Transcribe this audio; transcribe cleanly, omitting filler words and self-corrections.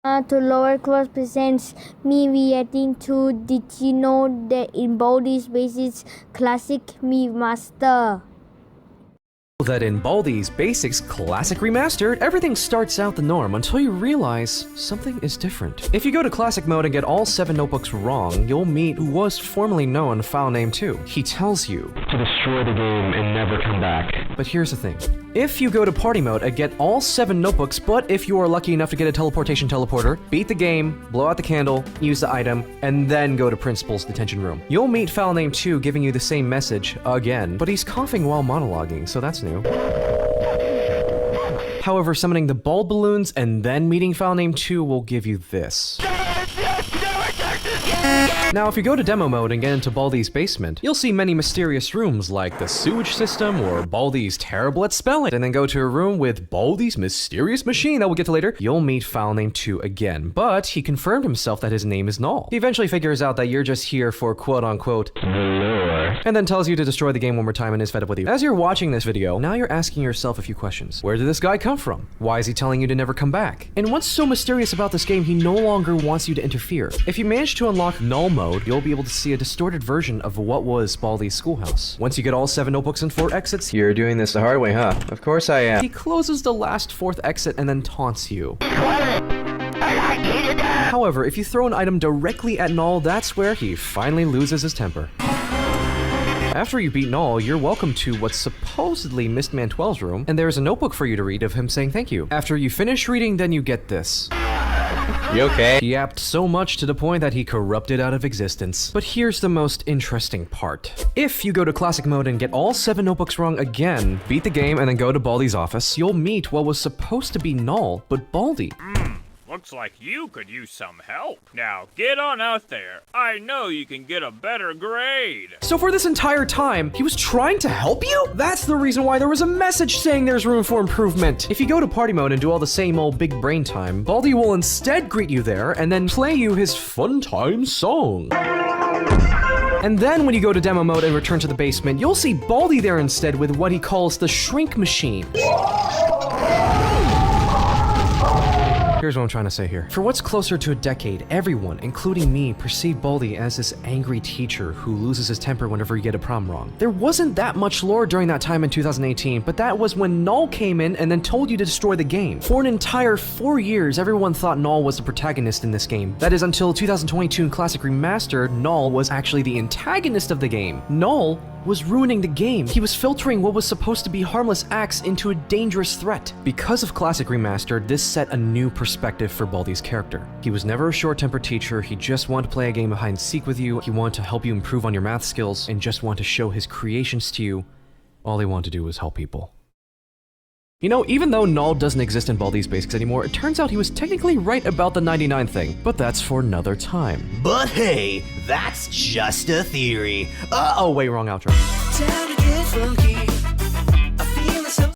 To lower class presents me reacting to Did you know that in Baldi's Basics Classic Me Master? That in Baldi's Basics Classic Remastered, everything starts out the norm until you realize something is different. If you go to Classic Mode and get all 7 notebooks wrong, you'll meet who was formerly known File Name 2. He tells you to destroy the game and never come back. But here's the thing. If you go to Party Mode and get all 7 notebooks, but if you are lucky enough to get a teleportation teleporter, beat the game, blow out the candle, use the item, and then go to Principal's detention room, you'll meet File Name 2 giving you the same message again, but he's coughing while monologuing, so that's new. However, summoning the bald balloons and then meeting File Name 2 will give you this. Now, if you go to demo mode and get into Baldi's basement, you'll see many mysterious rooms like the sewage system or Baldi's terrible at spelling. And then go to a room with Baldi's mysterious machine that we'll get to later. You'll meet File Name 2 again, but he confirmed himself that his name is Null. He eventually figures out that you're just here for quote-unquote lore, and then tells you to destroy the game one more time and is fed up with you. As you're watching this video, now you're asking yourself a few questions. Where did this guy come from? Why is he telling you to never come back? And what's so mysterious about this game, he no longer wants you to interfere. If you manage to unlock Null mode, you'll be able to see a distorted version of what was Baldi's Schoolhouse. Once you get all 7 notebooks and 4 exits, you're doing this the hard way, huh? Of course I am. He closes the last 4th exit and then taunts you. However, if you throw an item directly at Null, that's where he finally loses his temper. After you beat Null, you're welcome to what's supposedly Mistman 12's room, and there's a notebook for you to read of him saying thank you. After you finish reading, then you get this. You okay? He yapped so much to the point that he corrupted out of existence. But here's the most interesting part. If you go to Classic Mode and get all 7 notebooks wrong again, beat the game, and then go to Baldi's office, you'll meet what was supposed to be Null, but Baldi. Looks like you could use some help. Now, get on out there. I know you can get a better grade. So for this entire time, he was trying to help you? That's the reason why there was a message saying there's room for improvement. If you go to Party Mode and do all the same old big brain time, Baldi will instead greet you there and then play you his fun time song. And then when you go to demo mode and return to the basement, you'll see Baldi there instead with what he calls the shrink machine. Here's what I'm trying to say here. For what's closer to a decade, everyone, including me, perceived Baldi as this angry teacher who loses his temper whenever you get a problem wrong. There wasn't that much lore during that time in 2018, but that was when Null came in and then told you to destroy the game. For an entire 4 years, everyone thought Null was the protagonist in this game. That is until 2022 in Classic Remastered, Null was actually the antagonist of the game. Null was ruining the game. He was filtering what was supposed to be harmless acts into a dangerous threat. Because of Classic Remastered, this set a new perspective for Baldi's character. He was never a short-tempered teacher, he just wanted to play a game of hide-and-seek with you, he wanted to help you improve on your math skills, and just wanted to show his creations to you. All he wanted to do was help people. You know, even though Null doesn't exist in Baldi's Basics anymore, it turns out he was technically right about the 99 thing, but that's for another time. But hey, that's just a theory. Oh wait, wrong outro. Time to get funky.